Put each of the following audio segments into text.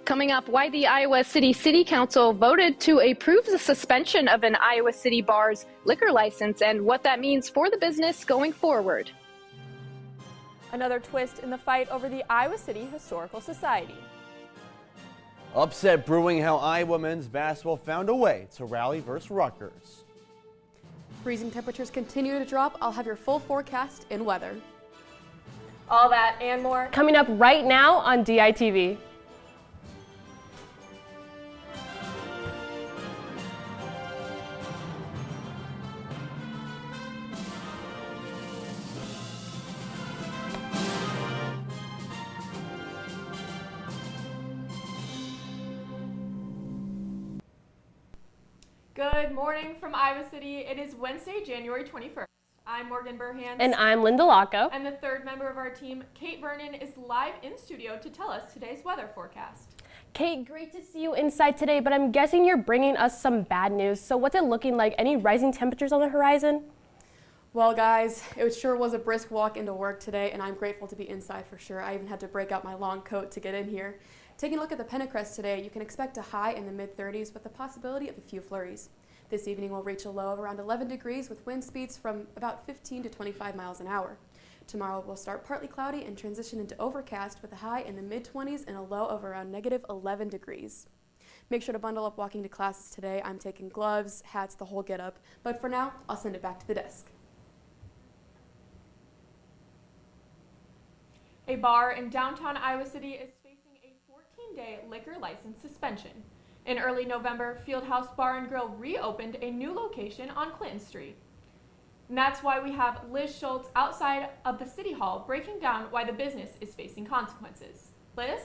Coming up, why the Iowa City Council voted to approve the suspension of an Iowa City bar's liquor license and what that means for the business going forward. Another twist in the fight over the Iowa City Historical Society. Upset brewing how Iowa men's basketball found a way to rally versus Rutgers. Freezing temperatures continue to drop. I'll have your full forecast in weather. All that and more coming up right now on DITV. Good morning from Iowa City. It is Wednesday, January 21st. I'm Morgan Burhans. And I'm Linda Lacco. And the third member of our team, Kate Vernon, is live in studio to tell us today's weather forecast. Kate, great to see you inside today, but I'm guessing you're bringing us some bad news. So what's it looking like? Any rising temperatures on the horizon? Well, guys, it sure was a brisk walk into work today, and I'm grateful to be inside for sure. I even had to break out my long coat to get in here. Taking a look at the Pennacrest today, you can expect a high in the mid-30s with the possibility of a few flurries. This evening we'll reach a low of around 11 degrees with wind speeds from about 15 to 25 miles an hour. Tomorrow we'll start partly cloudy and transition into overcast with a high in the mid-20s and a low of around negative 11 degrees. Make sure to bundle up walking to classes today. I'm taking gloves, hats, the whole get up. But for now, I'll send it back to the desk. A bar in downtown Iowa City is facing a 14-day liquor license suspension. In early November, Fieldhouse Bar and Grill reopened a new location on Clinton Street. And that's why we have Liz Schultz outside of the City Hall breaking down why the business is facing consequences. Liz?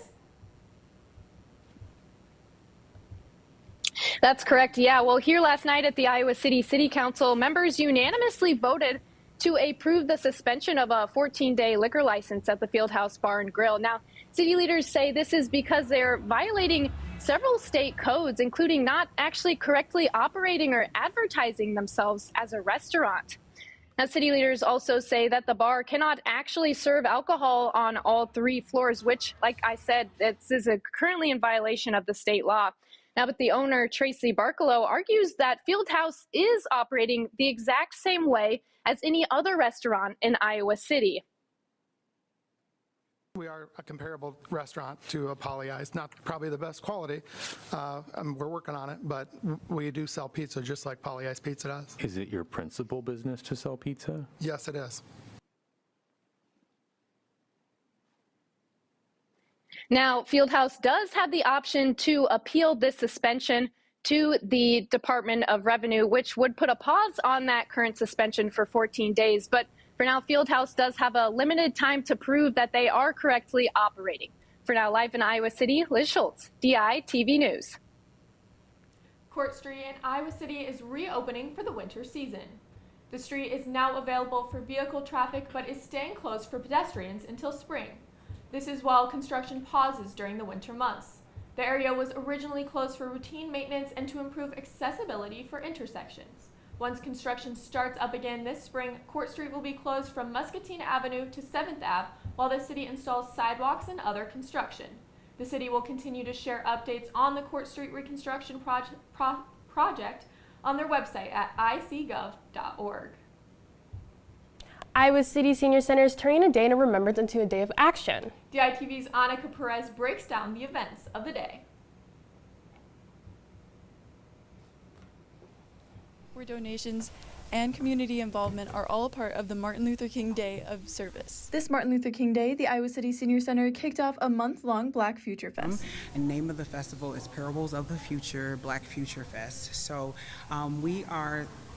That's correct. Yeah, well, here last night at the Iowa City Council, members unanimously voted to approve the suspension of a 14-day liquor license at the Fieldhouse Bar and Grill. Now, city leaders say this is because they're violating several state codes, including not actually correctly operating or advertising themselves as a restaurant. Now, city leaders also say that the bar cannot actually serve alcohol on all 3 floors, which, like I said, this is currently in violation of the state law. Now, but the owner, Tracy Barkalow, argues that Fieldhouse is operating the exact same way as any other restaurant in Iowa City. We are a comparable restaurant to a Poly Ice, not probably the best quality. We're working on it, but we do sell pizza just like Poly Ice Pizza does. Is it your principal business to sell pizza? Yes, it is. Now, Fieldhouse does have the option to appeal this suspension to the Department of Revenue, which would put a pause on that current suspension for 14 days. But for now, Fieldhouse does have a limited time to prove that they are correctly operating. For now, live in Iowa City, Liz Schultz, DITV News. Court Street in Iowa City is reopening for the winter season. The street is now available for vehicle traffic but is staying closed for pedestrians until spring. This is while construction pauses during the winter months. The area was originally closed for routine maintenance and to improve accessibility for intersections. Once construction starts up again this spring, Court Street will be closed from Muscatine Avenue to 7th Ave while the city installs sidewalks and other construction. The city will continue to share updates on the Court Street reconstruction project on their website at icgov.org. Iowa City Senior Center is turning a day in remembrance into a day of action. DITV's Annika Perez breaks down the events of the day. Where donations and community involvement are all a part of the Martin Luther King Day of service. This Martin Luther King Day, the Iowa City Senior Center kicked off a month-long Black Future Fest. The name of the festival is Parables of the Future, Black Future Fest. So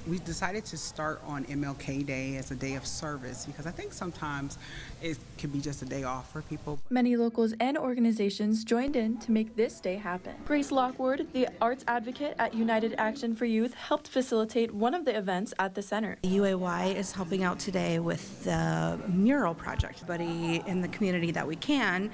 we decided to start on MLK Day as a day of service because I think sometimes it can be just a day off for people. Many locals and organizations joined in to make this day happen. Grace Lockwood, the arts advocate at United Action for Youth, helped facilitate one of the events at the center. UAY is helping out today with the mural project. Everybody in the community that we can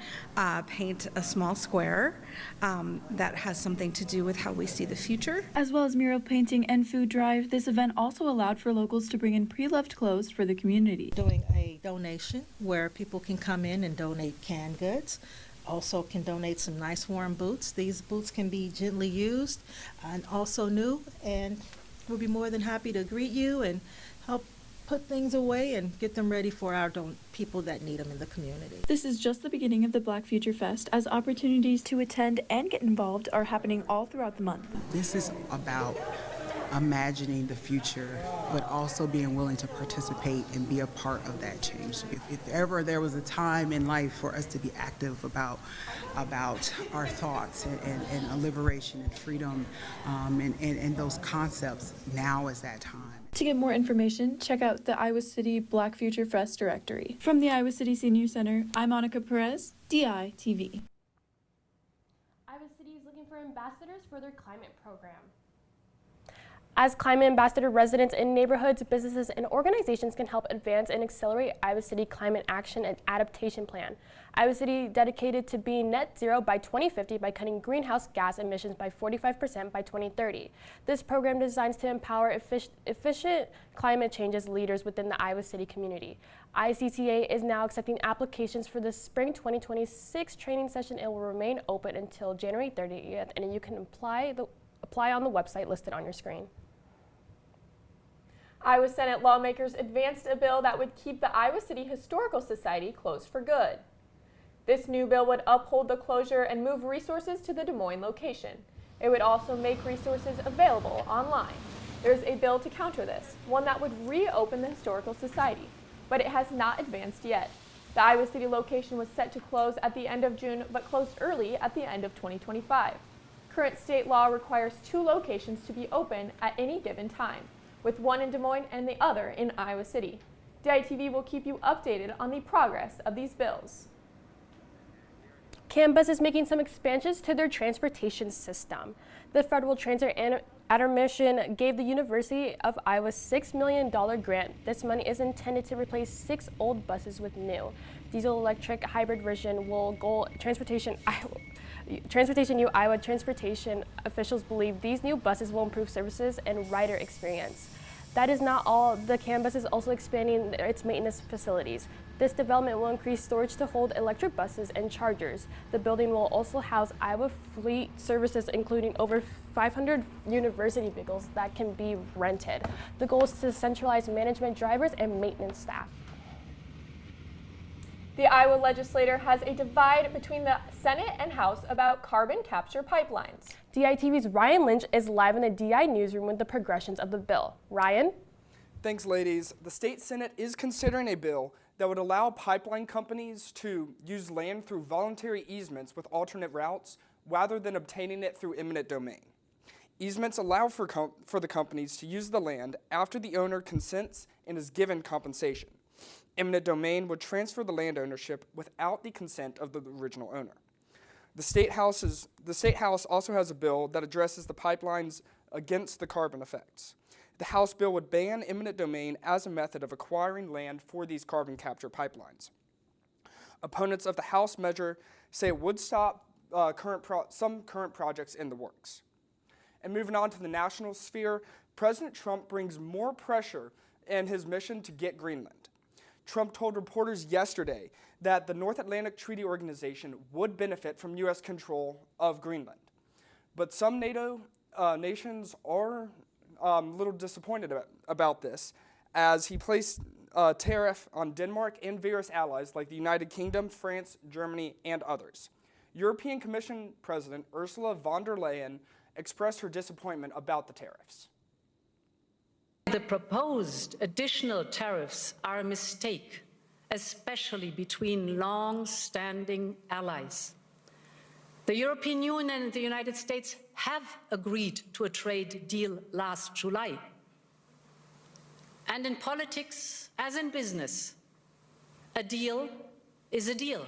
paint a small square that has something to do with how we see the future. As well as mural painting and food drive, this event also allowed for locals to bring in pre-loved clothes for the community. Doing a donation where people can come in and donate canned goods, also can donate some nice warm boots. These boots can be gently used and also new, and we'll be more than happy to greet you and help put things away and get them ready for our people that need them in the community. This is just the beginning of the Black Future Fest, as opportunities to attend and get involved are happening all throughout the month. This is about imagining the future, but also being willing to participate and be a part of that change. If ever there was a time in life for us to be active about our thoughts and liberation and freedom and those concepts, now is that time. To get more information, check out the Iowa City Black Future Fest directory. From the Iowa City Senior Center, I'm Monica Perez, DITV. Iowa City is looking for ambassadors for their climate program. As climate ambassador, residents in neighborhoods, businesses, and organizations can help advance and accelerate Iowa City Climate Action and Adaptation Plan. Iowa City dedicated to being net zero by 2050 by cutting greenhouse gas emissions by 45% by 2030. This program designs to empower efficient climate changes leaders within the Iowa City community. ICCA is now accepting applications for the spring 2026 training session. It will remain open until January 30th, and you can apply on the website listed on your screen. Iowa Senate lawmakers advanced a bill that would keep the Iowa City Historical Society closed for good. This new bill would uphold the closure and move resources to the Des Moines location. It would also make resources available online. There's a bill to counter this, one that would reopen the Historical Society, but it has not advanced yet. The Iowa City location was set to close at the end of June, but closed early at the end of 2025. Current state law requires 2 locations to be open at any given time, with one in Des Moines and the other in Iowa City. DITV will keep you updated on the progress of these bills. CAN Bus is making some expansions to their transportation system. The Federal Transit Admission gave the University of Iowa $6 million grant. This money is intended to replace 6 old buses with new. Diesel-electric hybrid version will go Transportation U Iowa transportation officials believe these new buses will improve services and rider experience. That is not all. The CAN Bus is also expanding its maintenance facilities. This development will increase storage to hold electric buses and chargers. The building will also house Iowa fleet services, including over 500 university vehicles that can be rented. The goal is to centralize management, drivers, and maintenance staff. The Iowa legislature has a divide between the Senate and House about carbon capture pipelines. DITV's Ryan Lynch is live in the DI newsroom with the progressions of the bill. Ryan? Thanks, ladies. The state Senate is considering a bill that would allow pipeline companies to use land through voluntary easements with alternate routes rather than obtaining it through eminent domain. Easements allow for the companies to use the land after the owner consents and is given compensation. Eminent domain would transfer the land ownership without the consent of the original owner. The State House also has a bill that addresses the pipelines against the carbon effects. The House bill would ban eminent domain as a method of acquiring land for these carbon capture pipelines. Opponents of the House measure say it would stop some current projects in the works. And moving on to the national sphere, President Trump brings more pressure in his mission to get Greenland. Trump told reporters yesterday that the North Atlantic Treaty Organization would benefit from U.S. control of Greenland. But some NATO nations are a little disappointed about this, as he placed a tariff on Denmark and various allies like the United Kingdom, France, Germany, and others. European Commission President Ursula von der Leyen expressed her disappointment about the tariffs. The proposed additional tariffs are a mistake, especially between long-standing allies. The European Union and the United States have agreed to a trade deal last July. And in politics, as in business, a deal is a deal.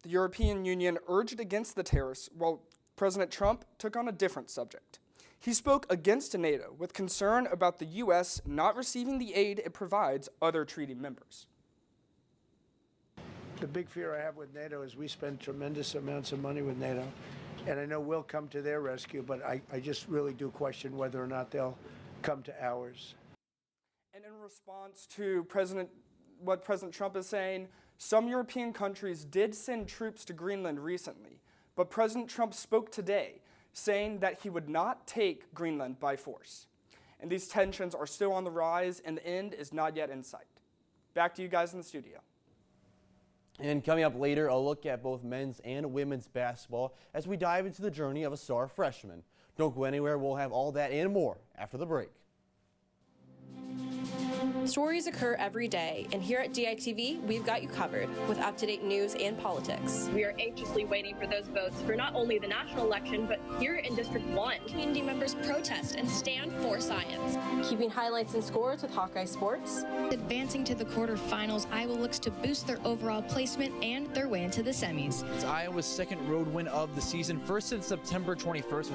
The European Union urged against the tariffs, while President Trump took on a different subject. He spoke against NATO with concern about the U.S. not receiving the aid it provides other treaty members. The big fear I have with NATO is we spend tremendous amounts of money with NATO, and I know we'll come to their rescue, but I just really do question whether or not they'll come to ours. And in response to what President Trump is saying, Some European countries did send troops to Greenland recently, but President Trump spoke today saying that he would not take Greenland by force. And these tensions are still on the rise, and the end is not yet in sight. Back to you guys in the studio. And coming up later, a look at both men's and women's basketball as we dive into the journey of a star freshman. Don't go anywhere. We'll have all that and more after the break. Stories occur every day, and here at DITV, we've got you covered with up-to-date news and politics. We are anxiously waiting for those votes for not only the national election, but here in District 1. Community members protest and stand for science. Keeping highlights and scores with Hawkeye Sports. Advancing to the quarterfinals, Iowa looks to boost their overall placement and their way into the semis. It's Iowa's second road win of the season, first since September 21st.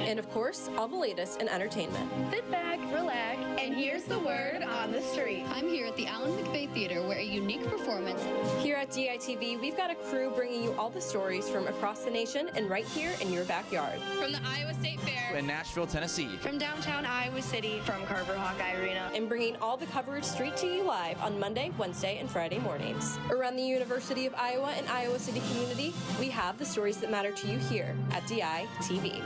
And of course, all the latest in entertainment. Sit back, relax, and here's the word on the street. I'm here at the Alan McVeigh Theater where a unique performance. Here at DITV, we've got a crew bringing you all the stories from across the nation and right here in your backyard. From the Iowa State Fair. In Nashville, Tennessee. From downtown Iowa City. From Carver Hawkeye Arena. And bringing all the coverage straight to you live on Monday, Wednesday, and Friday mornings. Around the University of Iowa and Iowa City community, we have the stories that matter to you here at DITV.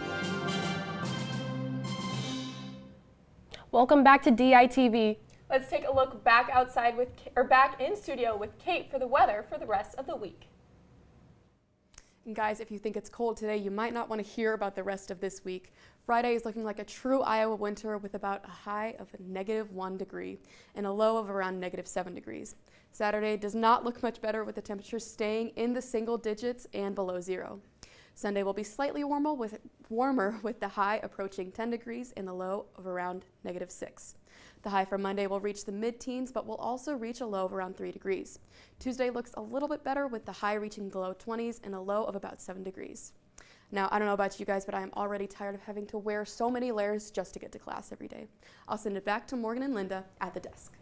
Welcome back to DITV. Let's take a look back back in studio with Kate for the weather for the rest of the week. And guys, if you think it's cold today, you might not want to hear about the rest of this week. Friday is looking like a true Iowa winter with about a high of -1 degree and a low of around -7 degrees. Saturday does not look much better with the temperatures staying in the single digits and below zero. Sunday will be slightly warmer with the high approaching 10 degrees and the low of around -6. The high for Monday will reach the mid-teens, but will also reach a low of around 3 degrees. Tuesday looks a little bit better with the high reaching the low 20s and a low of about 7 degrees. Now, I don't know about you guys, but I am already tired of having to wear so many layers just to get to class every day. I'll send it back to Morgan and Linda at the desk.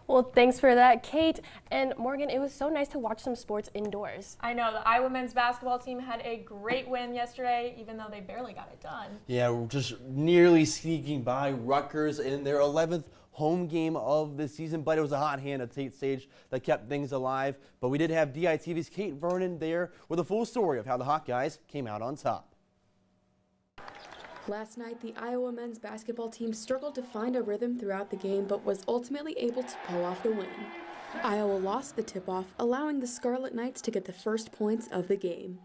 Well, thanks for that, Kate. And Morgan, it was so nice to watch some sports indoors. I know, the Iowa men's basketball team had a great win yesterday, even though they barely got it done. Yeah, we're just nearly sneaking by Rutgers in their 11th home game of the season, but it was a hot hand at Tate Stage that kept things alive. But we did have DITV's Kate Vernon there with a full story of how the Hawkeyes came out on top. Last night, the Iowa men's basketball team struggled to find a rhythm throughout the game, but was ultimately able to pull off the win. Iowa lost the tip-off, allowing the Scarlet Knights to get the first points of the game.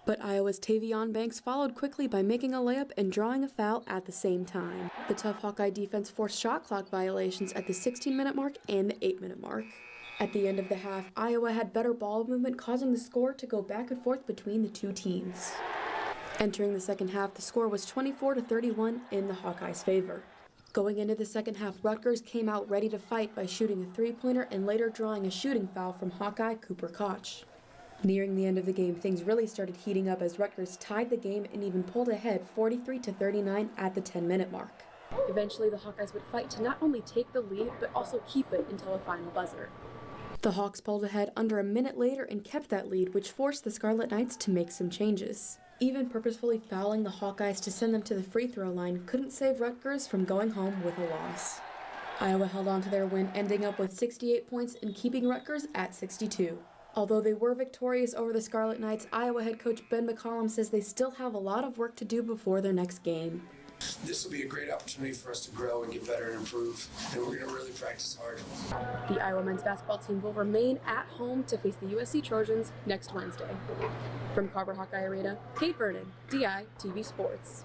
But Iowa's Tavion Banks followed quickly by making a layup and drawing a foul at the same time. The tough Hawkeye defense forced shot clock violations at the 16-minute mark and the 8-minute mark. At the end of the half, Iowa had better ball movement, causing the score to go back and forth between the two teams. Entering the second half, the score was 24-31 in the Hawkeyes' favor. Going into the second half, Rutgers came out ready to fight by shooting a three-pointer and later drawing a shooting foul from Hawkeye Cooper Koch. Nearing the end of the game, things really started heating up as Rutgers tied the game and even pulled ahead 43-39 at the 10-minute mark. Eventually, the Hawkeyes would fight to not only take the lead, but also keep it until a final buzzer. The Hawks pulled ahead under a minute later and kept that lead, which forced the Scarlet Knights to make some changes. Even purposefully fouling the Hawkeyes to send them to the free throw line couldn't save Rutgers from going home with a loss. Iowa held on to their win, ending up with 68 points and keeping Rutgers at 62. Although they were victorious over the Scarlet Knights, Iowa head coach Ben McCollum says they still have a lot of work to do before their next game. This will be a great opportunity for us to grow and get better and improve, and we're going to really practice hard. The Iowa men's basketball team will remain at home to face the USC Trojans next Wednesday. From Carver Hawkeye Arena, Kate Vernon, DITV Sports.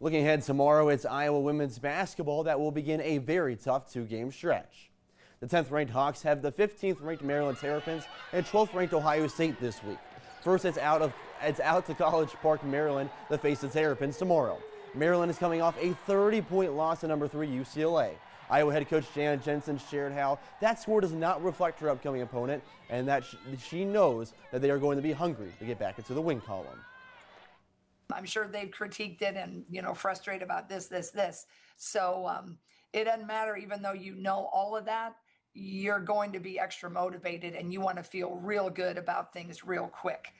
Looking ahead tomorrow, it's Iowa women's basketball that will begin a very tough two-game stretch. The 10th-ranked Hawks have the 15th-ranked Maryland Terrapins and 12th-ranked Ohio State this week. First, it's out to College Park, Maryland, to face the Terrapins tomorrow. Maryland is coming off a 30-point loss to number 3 UCLA. Iowa head coach Janet Jensen shared how that score does not reflect her upcoming opponent and that she knows that they are going to be hungry to get back into the win column. I'm sure they've critiqued it and, frustrated about this. So it doesn't matter, even though you know all of that, you're going to be extra motivated and you want to feel real good about things real quick.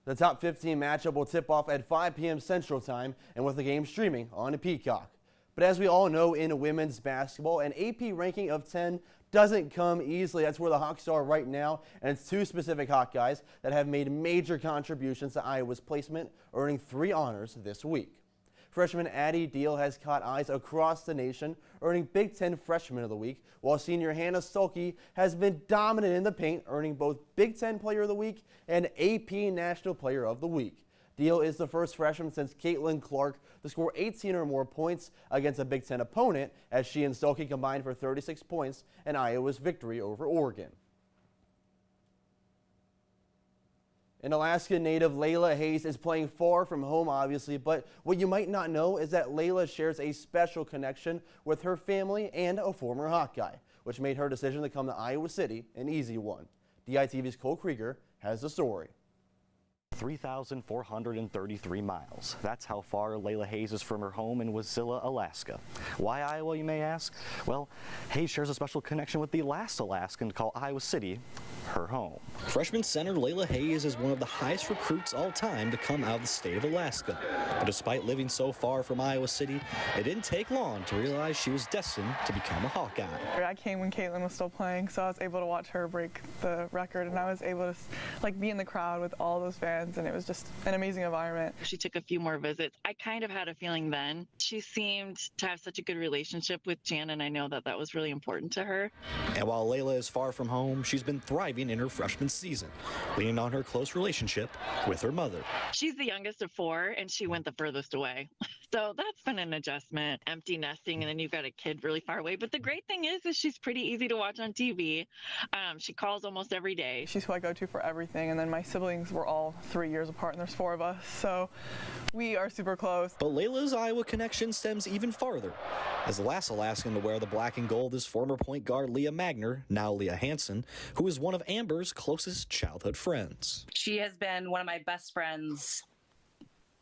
The top 15 matchup will tip off at 5 p.m. Central Time and with the game streaming on Peacock. But as we all know in women's basketball, an AP ranking of 10 doesn't come easily. That's where the Hawks are right now, and it's two specific Hawkeyes that have made major contributions to Iowa's placement, earning 3 honors this week. Freshman Addie Deal has caught eyes across the nation, earning Big Ten Freshman of the Week, while senior Hannah Stolke has been dominant in the paint, earning both Big Ten Player of the Week and AP National Player of the Week. Deal is the first freshman since Caitlin Clark to score 18 or more points against a Big Ten opponent, as she and Stolke combined for 36 points in Iowa's victory over Oregon. An Alaska native, Layla Hayes, is playing far from home, obviously, but what you might not know is that Layla shares a special connection with her family and a former Hawkeye, which made her decision to come to Iowa City an easy one. DITV's Cole Krieger has the story. 3,433 miles. That's how far Layla Hayes is from her home in Wasilla, Alaska. Why Iowa, you may ask? Well, Hayes shares a special connection with the last Alaskan to call Iowa City her home. Freshman center Layla Hayes is one of the highest recruits all time to come out of the state of Alaska. But despite living so far from Iowa City, it didn't take long to realize she was destined to become a Hawkeye. I came when Caitlin was still playing, so I was able to watch her break the record, and I was able to be in the crowd with all those fans, and it was just an amazing environment. She took a few more visits. I kind of had a feeling then. She seemed to have such a good relationship with Jan, and I know that that was really important to her. And while Layla is far from home, she's been thriving in her freshman season, leaning on her close relationship with her mother. She's the youngest of 4, and she went the furthest away. So that's been an adjustment, empty nesting, and then you've got a kid really far away. But the great thing is she's pretty easy to watch on TV. She calls almost every day. She's who I go to for everything, and then my siblings were all 3 years apart, and there's 4 of us, so we are super close. But Layla's Iowa connection stems even farther. As the last Alaskan to wear the black and gold is former point guard Leah Magner, now Leah Hansen, who is one of Amber's closest childhood friends. She has been one of my best friends,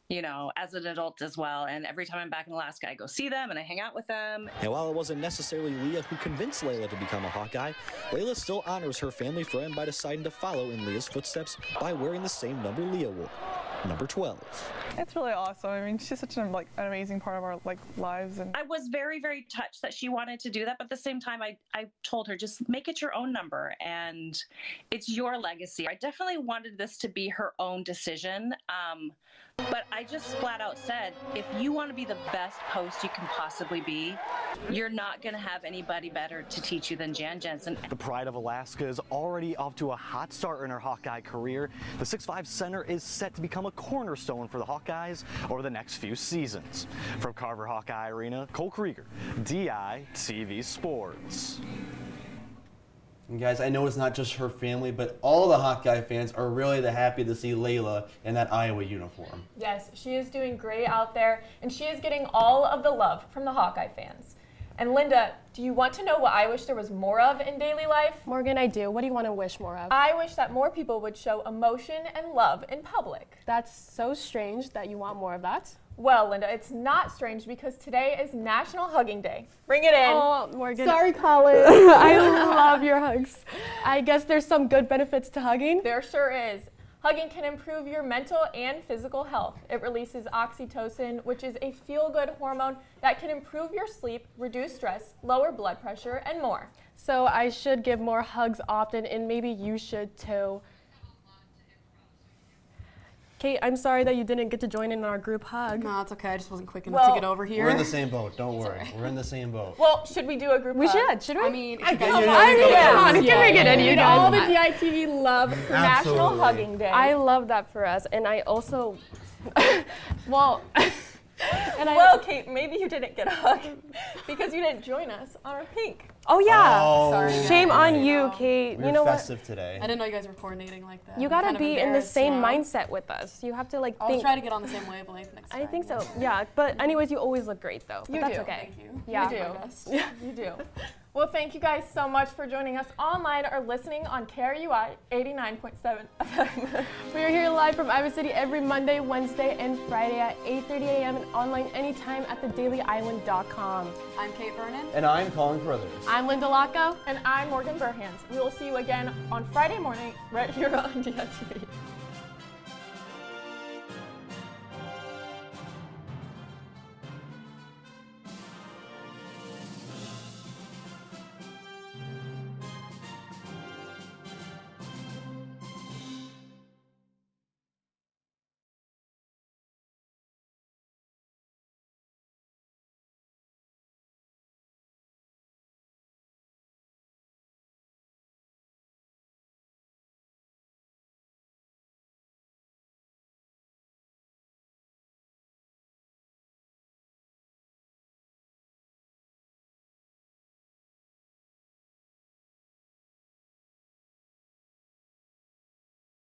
you know, as an adult as well. And every time I'm back in Alaska, I go see them and I hang out with them. And while it wasn't necessarily Leah who convinced Layla to become a Hawkeye, Layla still honors her family friend by deciding to follow in Leah's footsteps by wearing the same number Leah wore, number 12. It's really awesome. I mean, she's such an amazing part of our lives. And I was very, very touched that she wanted to do that. But at the same time, I told her, just make it your own number and it's your legacy. I definitely wanted this to be her own decision. But I just flat out said, if you want to be the best host you can possibly be, you're not going to have anybody better to teach you than Jan Jensen. The pride of Alaska is already off to a hot start in her Hawkeye career. The 6'5" center is set to become a cornerstone for the Hawkeyes over the next few seasons. From Carver Hawkeye Arena, Cole Krieger, DITV Sports. And guys, I know it's not just her family, but all the Hawkeye fans are really happy to see Layla in that Iowa uniform. Yes, she is doing great out there, and she is getting all of the love from the Hawkeye fans. And Linda, do you want to know what I wish there was more of in daily life? Morgan, I do. What do you want to wish more of? I wish that more people would show emotion and love in public. That's so strange that you want more of that. Well, Linda, it's not strange because today is National Hugging Day. Bring it in. Oh, Morgan. Sorry, Colin. I love your hugs. I guess there's some good benefits to hugging. There sure is. Hugging can improve your mental and physical health. It releases oxytocin, which is a feel-good hormone that can improve your sleep, reduce stress, lower blood pressure, and more. So I should give more hugs often, and maybe you should too. Kate, I'm sorry that you didn't get to join in our group hug. No, it's okay. I just wasn't quick enough to get over here. We're in the same boat. Don't worry. We're in the same boat. Well, should we do a group hug? Should we? I mean, Come guys on, Can we get in, you need guys. all the DITV love for National Hugging Day. I love that for us, and I also, well, well, Kate, maybe you didn't get a hug because you didn't join us on our pink. Oh yeah. Oh, sorry. Shame on you, Kate. We're you know festive what? today. I didn't know you guys were coordinating like that. You gotta be in the same mindset with us. You have to I'll think. try to get on the same wavelength next time. I think so. Yeah, but anyways, you always look great though. But You that's do. okay. Thank you. Yeah. You do. You do. Well, thank you guys so much for joining us online or listening on KRUI 89.7 FM. We are here live from Iowa City every Monday, Wednesday, and Friday at 8:30 a.m. and online anytime at thedailyiowan.com. I'm Kate Vernon. And I'm Colin Crothers. I'm Linda Lacco. And I'm Morgan Burhans. We will see you again on Friday morning right here on DITV.